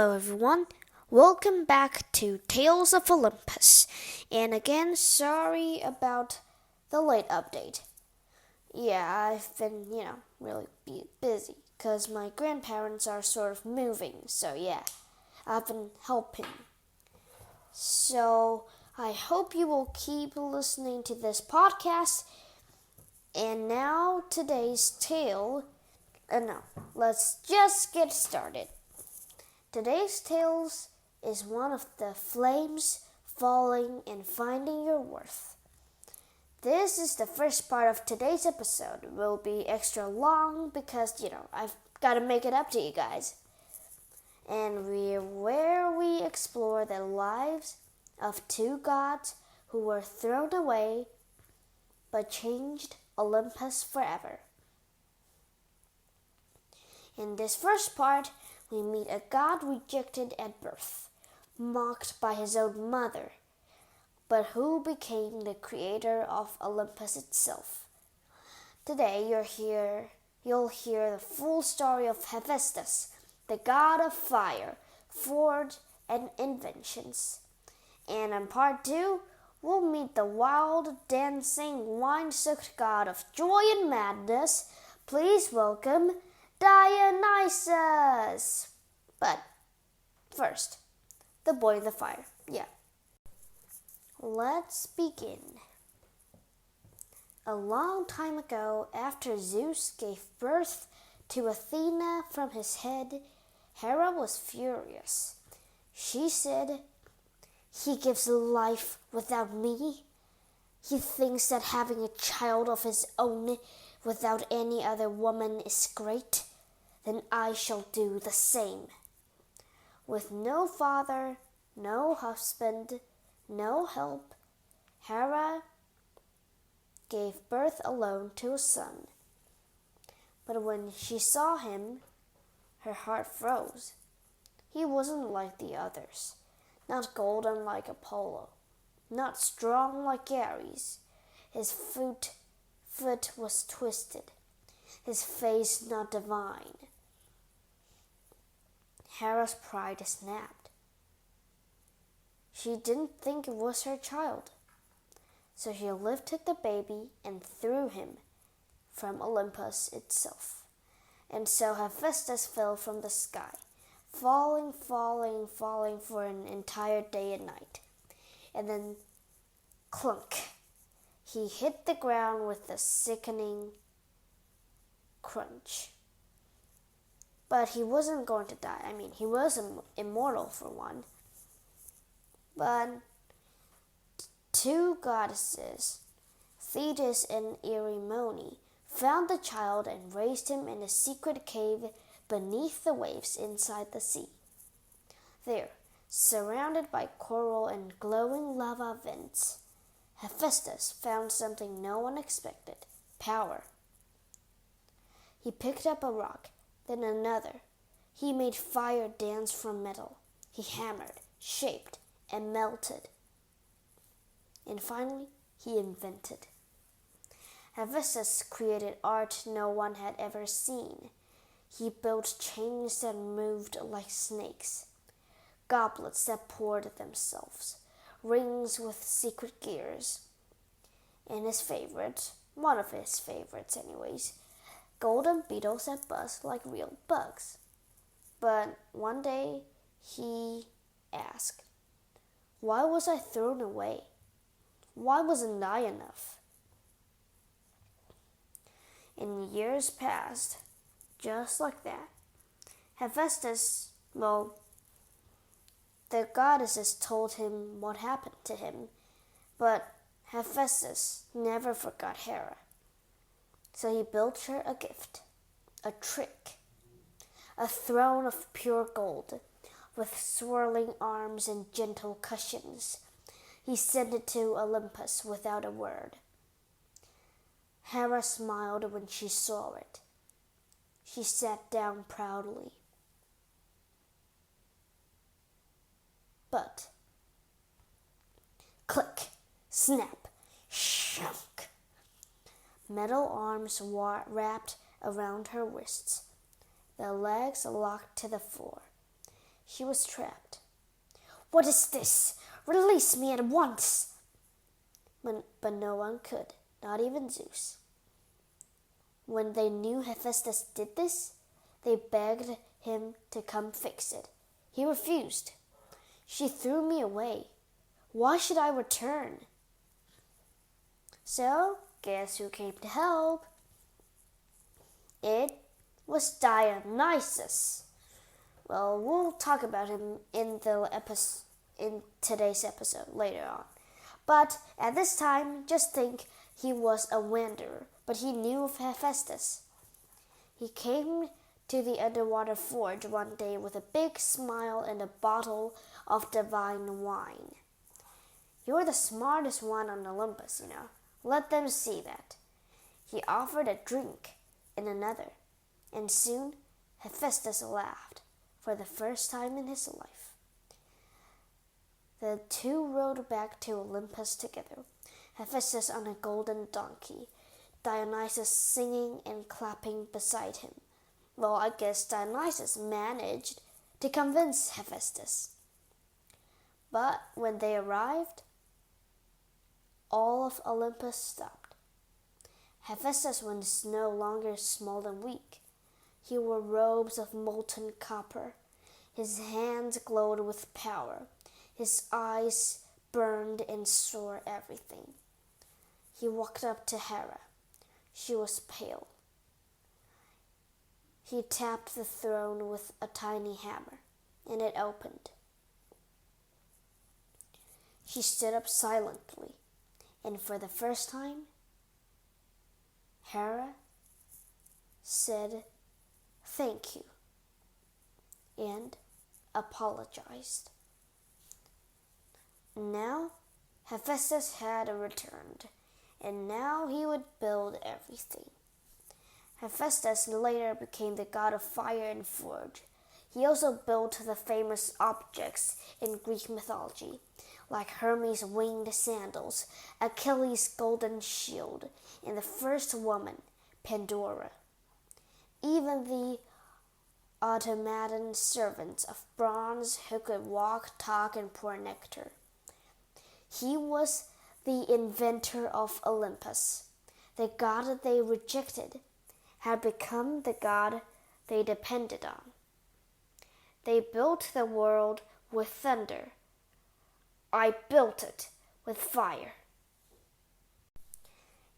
Hello everyone, welcome back to Tales of Olympus, and again, sorry about the late update. Yeah, I've been, really busy, because my grandparents are sort of moving, so yeah, I've been helping. So, I hope you will keep listening to this podcast, and now today's tale, let's just get started. Today's tale is one of the flames falling and finding your worth. This is the first part of today's episode. It will be extra long because, I've got to make it up to you guys. And where we explore the lives of two gods who were thrown away but changed Olympus forever. In this first part, we meet a god rejected at birth, mocked by his own mother, but who became the creator of Olympus itself. Today you'll hear the full story of Hephaestus, the god of fire, forge, and inventions. And in part 2, we'll meet the wild, dancing, wine-soaked god of joy and madness. Please welcome Dionysus! But first, the boy in the fire. Yeah. Let's begin. A long time ago, after Zeus gave birth to Athena from his head, Hera was furious. She said, "He gives life without me. He thinks that having a child of his own without any other woman is great, then I shall do the same." With no father, no husband, no help, Hera gave birth alone to a son. But when she saw him, her heart froze. He wasn't like the others, not golden like Apollo, not strong like Ares. His foot was twisted, his face not divine. Hera's pride snapped. She didn't think it was her child, so she lifted the baby and threw him from Olympus itself. And so Hephaestus fell from the sky, falling for an entire day and night. And then, clunk, he hit the ground with a sickening crunch. But he wasn't going to die. He was immortal for one. But two goddesses, Thetis and Ariel, found the child and raised him in a secret cave beneath the waves inside the sea. There, surrounded by coral and glowing lava vents, Hephaestus found something no one expected: power. He picked up a rock, then another. He made fire dance from metal. He hammered, shaped, and melted. And finally, he invented. Hephaestus created art no one had ever seen. He built chains that moved like snakes, goblets that poured themselves, rings with secret gears, and his favorite, one of his favorites anyways, golden beetles that buzz like real bugs. But one day he asked, "Why was I thrown away? Why wasn't I enough?" And years passed, just like that. Hephaestus, the goddesses told him what happened to him, but Hephaestus never forgot Hera. So he built her a gift, a trick, a throne of pure gold, with swirling arms and gentle cushions. He sent it to Olympus without a word. Hera smiled when she saw it. She sat down proudly. But click, snap, shunk. Metal arms wrapped around her wrists, the legs locked to the floor. She was trapped. "What is this? Release me at once!" But no one could, not even Zeus. When they knew Hephaestus did this, they begged him to come fix it. He refused. "She threw me away. Why should I return?" So, guess who came to help? It was Dionysus. Well, we'll talk about him in today's episode later on. But at this time, just think he was a wanderer, but he knew of Hephaestus. He came to the underwater forge one day with a big smile and a bottle of divine wine. "You're the smartest one on Olympus, you know. Let them see that." He offered a drink and another, and soon Hephaestus laughed for the first time in his life. The two rode back to Olympus together, Hephaestus on a golden donkey, Dionysus singing and clapping beside him. Well, I guess Dionysus managed to convince Hephaestus. But when they arrived, all of Olympus stopped. Hephaestus was no longer small and weak. He wore robes of molten copper. His hands glowed with power. His eyes burned and saw everything. He walked up to Hera. She was pale. He tapped the throne with a tiny hammer, and it opened. She stood up silently, and for the first time, Hera said thank you and apologized. Now Hephaestus had returned, and now he would build everything. Hephaestus later became the god of fire and forge. He also built the famous objects in Greek mythology, like Hermes' winged sandals, Achilles' golden shield, and the first woman, Pandora. Even the automaton servants of bronze who could walk, talk, and pour nectar. He was the inventor of Olympus. The god they rejected had become the god they depended on. They built the world with thunder. I built it with fire.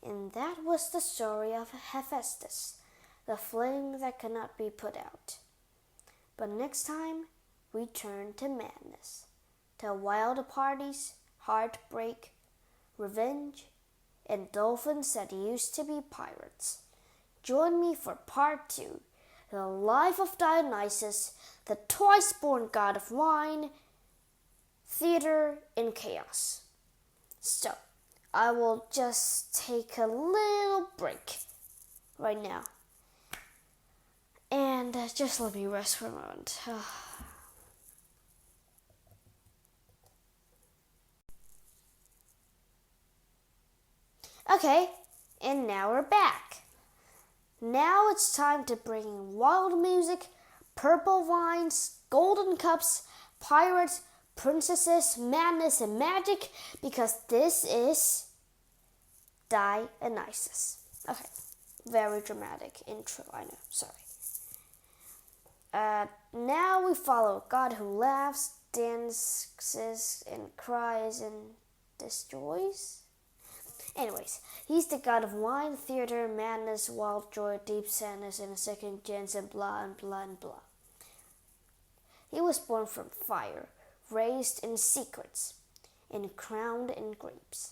And that was the story of Hephaestus, the flame that could not be put out. But next time, we turn to madness, to wild parties, heartbreak, revenge, and dolphins that used to be pirates. Join me for part 2, the life of Dionysus, the twice-born god of wine, theater, and chaos. So, I will just take a little break right now. And just let me rest for a moment. Okay, and now we're back. Now it's time to bring in wild music, purple vines, golden cups, pirates, princesses, madness, and magic, because this is Dionysus. Okay, very dramatic intro, I know, sorry. Now we follow a god who laughs, dances, and cries, and destroys. Anyways, he's the god of wine, theater, madness, wild joy, deep sadness, and a second chance, and blah, and blah, and blah. He was born from fire, raised in secrets, and crowned in grapes.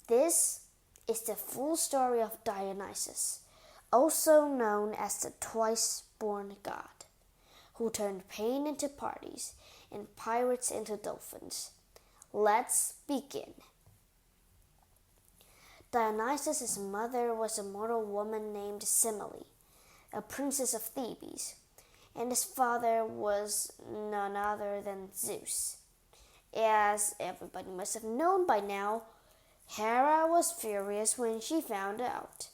This is the full story of Dionysus, also known as the twice-born god, who turned pain into parties and pirates into dolphins. Let's begin. Dionysus' mother was a mortal woman named Semele, a princess of Thebes, and his father was none other than Zeus. As everybody must have known by now, Hera was furious when she found out,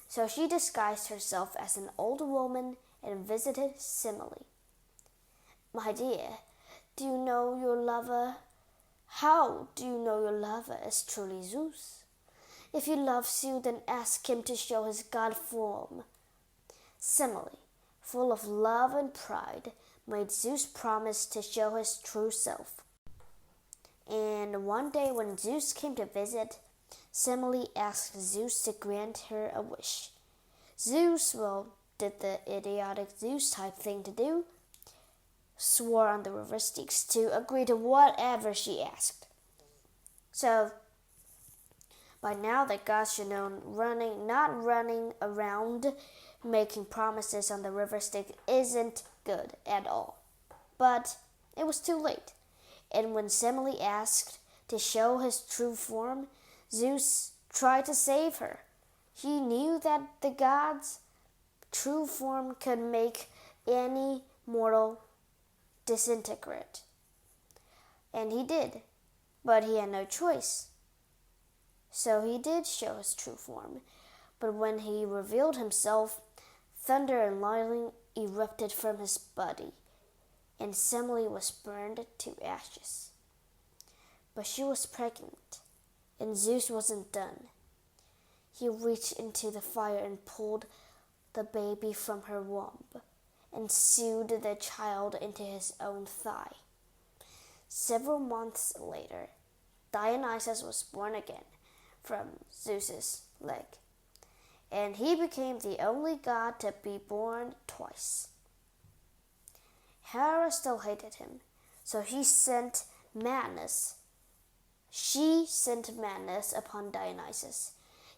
so she disguised herself as an old woman and visited Semele. My dear, do you know your lover? How do you know your lover is truly Zeus? If he loves you, then ask him to show his god form. Semele, full of love and pride, made Zeus promise to show his true self. And one day when Zeus came to visit, Semele asked Zeus to grant her a wish. Zeus, did the idiotic Zeus-type thing to do, swore on the river Styx to agree to whatever she asked. So, by now the gods should know not running around making promises on the river Styx isn't good at all. But it was too late. And when Semele asked to show his true form, Zeus tried to save her. He knew that the gods' true form could make any mortal disintegrate. And he did, but he had no choice. So he did show his true form. But when he revealed himself, thunder and lightning erupted from his body, and Semele was burned to ashes. But she was pregnant, and Zeus wasn't done. He reached into the fire and pulled the baby from her womb, and sewed the child into his own thigh. Several months later, Dionysus was born again from Zeus's leg, and he became the only god to be born twice. Hera still hated him, so she sent madness upon Dionysus.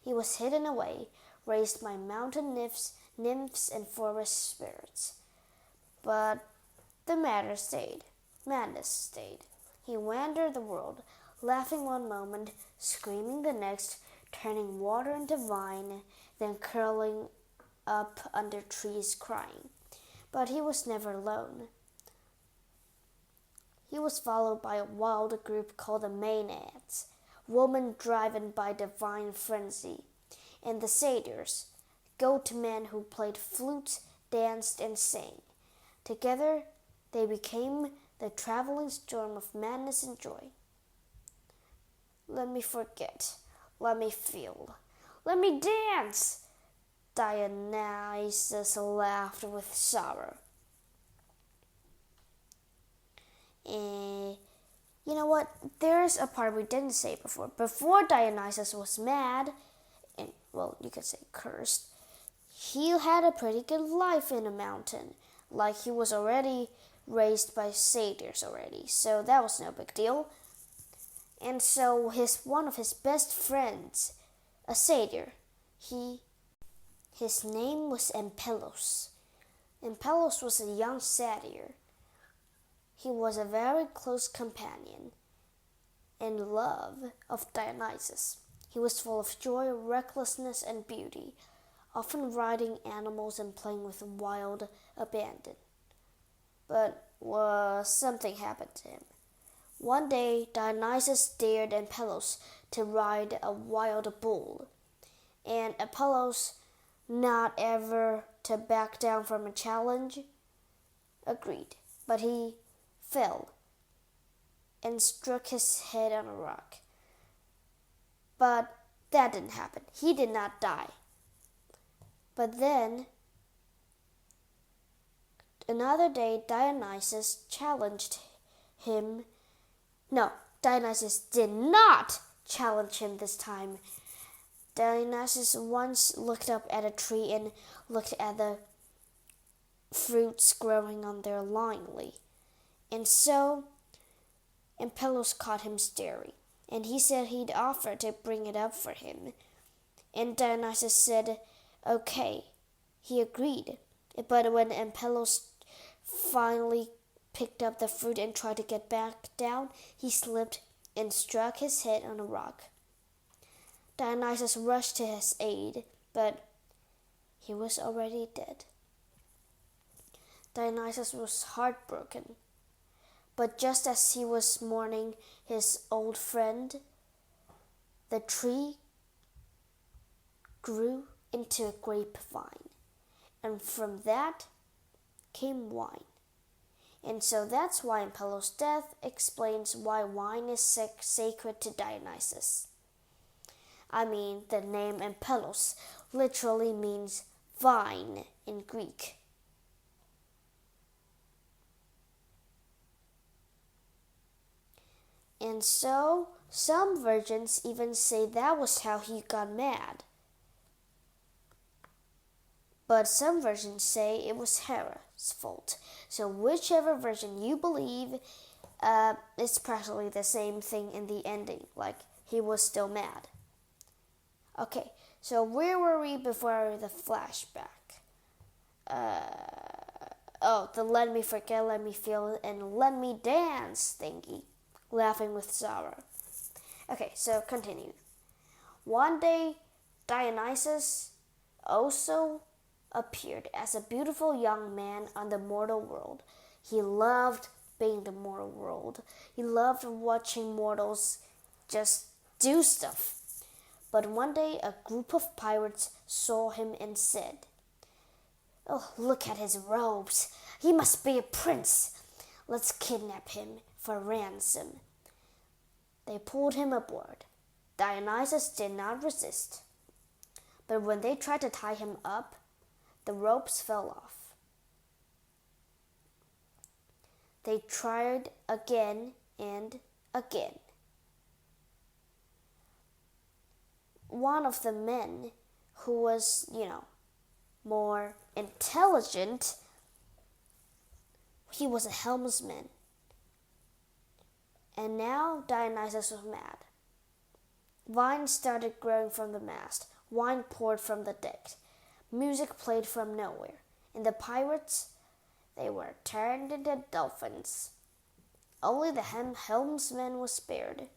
He was hidden away, raised by mountain nymphs and forest spirits. But the madness stayed. He wandered the world, laughing one moment, screaming the next, turning water into wine, then curling up under trees crying. But he was never alone. He was followed by a wild group called the Maenads, women driven by divine frenzy, and the satyrs, goat men who played flute, danced, and sang. Together, they became the traveling storm of madness and joy. Let me forget. Let me feel. Let me dance! Dionysus laughed with sorrow. You know what? There's a part we didn't say before. Before Dionysus was mad, and, you could say cursed, he had a pretty good life in a mountain. Like he was already raised by satyrs already, so that was no big deal. And so one of his best friends, a satyr, his name was Ampelos. Ampelos was a young satyr. He was a very close companion and love of Dionysus. He was full of joy, recklessness, and beauty, often riding animals and playing with wild abandon. But something happened to him. One day, Dionysus dared Ampelos to ride a wild bull, and Ampelos, not ever to back down from a challenge, agreed. But he fell and struck his head on a rock. But that didn't happen. He did not die. But then, another day, Dionysus challenged him. No, Dionysus did not challenge him this time. Dionysus once looked up at a tree and looked at the fruits growing on there longingly. And so Ampelos caught him staring, and he said he'd offer to bring it up for him. And Dionysus said, okay. He agreed. But when Ampelos finally picked up the fruit and tried to get back down, he slipped and struck his head on a rock. Dionysus rushed to his aid, but he was already dead. Dionysus was heartbroken. But just as he was mourning his old friend, the tree grew into a grapevine, and from that came wine. And so that's why Ampelos' death explains why wine is sacred to Dionysus. I mean, the name Ampelos literally means vine in Greek. And so, some versions even say that was how he got mad. But some versions say it was Hera's fault. So whichever version you believe, it's practically the same thing in the ending, like he was still mad. Okay, so where were we before the flashback? The let me forget, let me feel, and let me dance thingy. Laughing with sorrow. Okay, so continue. One day, Dionysus also appeared as a beautiful young man on the mortal world. He loved being the mortal world. He loved watching mortals just do stuff. But one day, a group of pirates saw him and said, "Oh, look at his robes. He must be a prince. Let's kidnap him for ransom." They pulled him aboard. Dionysus did not resist. But when they tried to tie him up, the ropes fell off. They tried again and again. One of the men who was, more intelligent, he was a helmsman. And now Dionysus was mad. Vines started growing from the mast. Wine poured from the deck. Music played from nowhere. And the pirates, they were turned into dolphins. Only the helmsman was spared.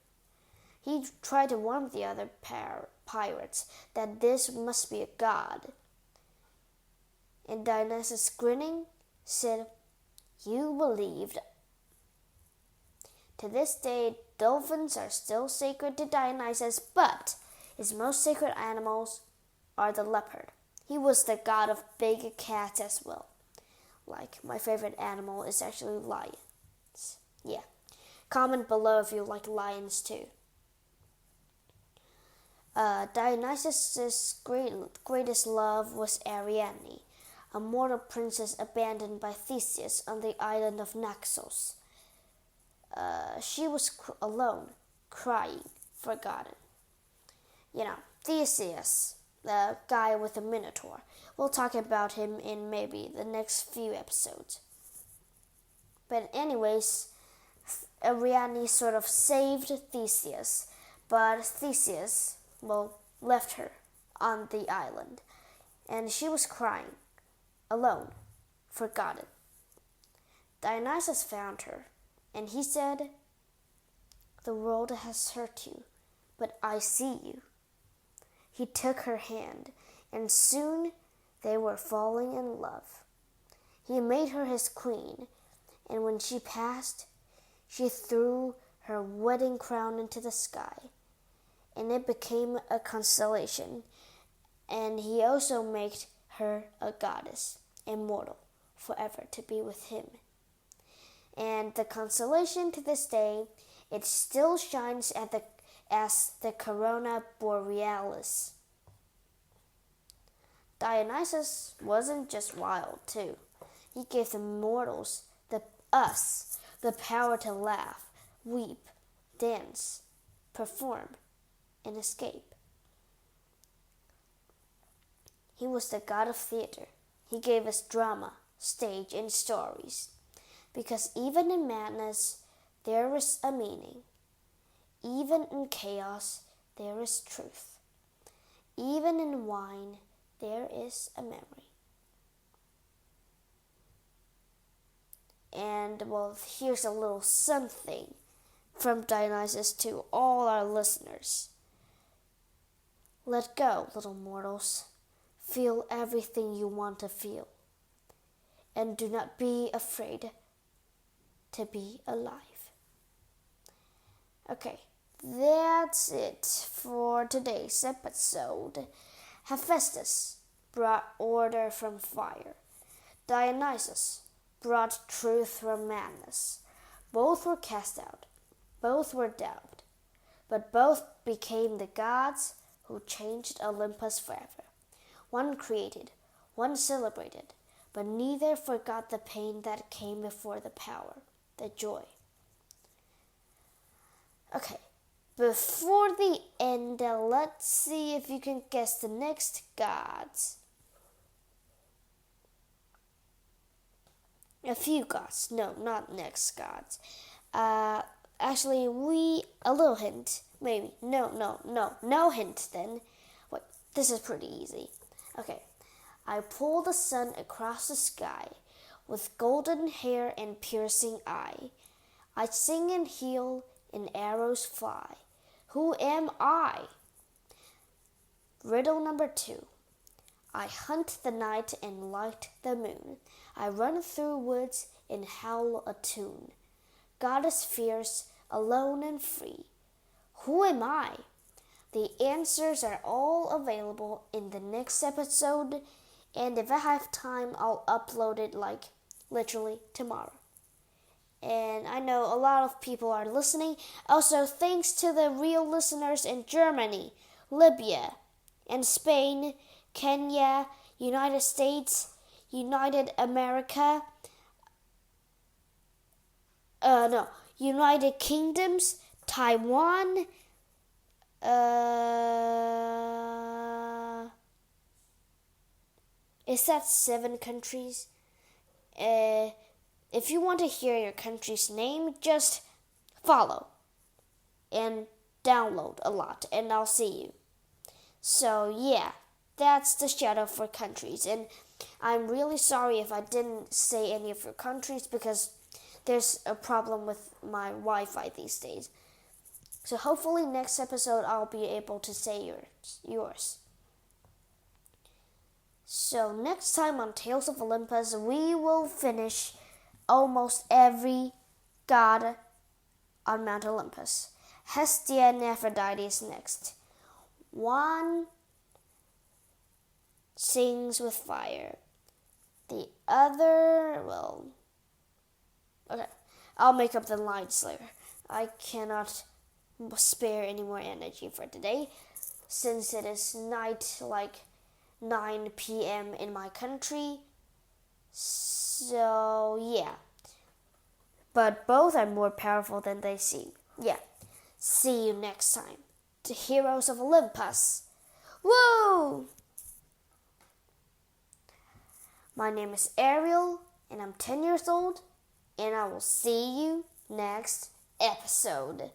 He tried to warn the other pirates that this must be a god. And Dionysus, grinning, said, "You believed." To this day, dolphins are still sacred to Dionysus, but his most sacred animals are the leopard. He was the god of big cats as well. Like, my favorite animal is actually lions. Yeah. Comment below if you like lions too. Dionysus' greatest love was Ariel, a mortal princess abandoned by Theseus on the island of Naxos. She was alone, crying, forgotten. Theseus, the guy with the Minotaur. We'll talk about him in maybe the next few episodes. But anyways, Ariadne sort of saved Theseus, but Theseus, left her on the island, and she was crying, alone, forgotten. Dionysus found her, and he said, "The world has hurt you, but I see you." He took her hand, and soon they were falling in love. He made her his queen, and when she passed, she threw her wedding crown into the sky, and it became a constellation, and he also made her a goddess, immortal, forever to be with him. And the constellation to this day, it still shines as the Corona Borealis. Dionysus wasn't just wild too. He gave the mortals, us, the power to laugh, weep, dance, perform, and escape. He was the god of theater. He gave us drama, stage, and stories. Because even in madness, there is a meaning. Even in chaos, there is truth. Even in wine, there is a memory. And, here's a little something from Dionysus to all our listeners. Let go, little mortals. Feel everything you want to feel. And do not be afraid to be alive. Okay, that's it for today's episode. Hephaestus brought order from fire. Dionysus brought truth from madness. Both were cast out. Both were doubted. But both became the gods who changed Olympus forever. One created, one celebrated, but neither forgot the pain that came before the power, the joy. Okay, before the end, let's see if you can guess the next gods. A few gods. No, not next gods. Actually, a little hint. Maybe. No hint then. Wait, this is pretty easy. Okay. I pull the sun across the sky with golden hair and piercing eye. I sing and heal and arrows fly. Who am I? Riddle number 2. I hunt the night and light the moon. I run through woods and howl a tune. Goddess fierce, alone and free. Who am I? The answers are all available in the next episode, and if I have time, I'll upload it literally tomorrow. And I know a lot of people are listening. Also, thanks to the real listeners in Germany, Libya, and Spain, Kenya, United States, United America, United Kingdoms, Taiwan, is that 7 countries? If you want to hear your country's name, just follow and download a lot, and I'll see you. So yeah, that's the shout out for countries, and I'm really sorry if I didn't say any of your countries because there's a problem with my Wi-Fi these days. So hopefully next episode I'll be able to say yours. So next time on Tales of Olympus, we will finish almost every god on Mount Olympus. Hestia and Aphrodite is next. One sings with fire. The other, okay, I'll make up the lines later. I cannot spare any more energy for today since it is night, 9 p.m. in my country. So, yeah. But both are more powerful than they seem. Yeah. See you next time. The Heroes of Olympus. Woo! My name is Ariel, and I'm 10 years old, and I will see you next episode.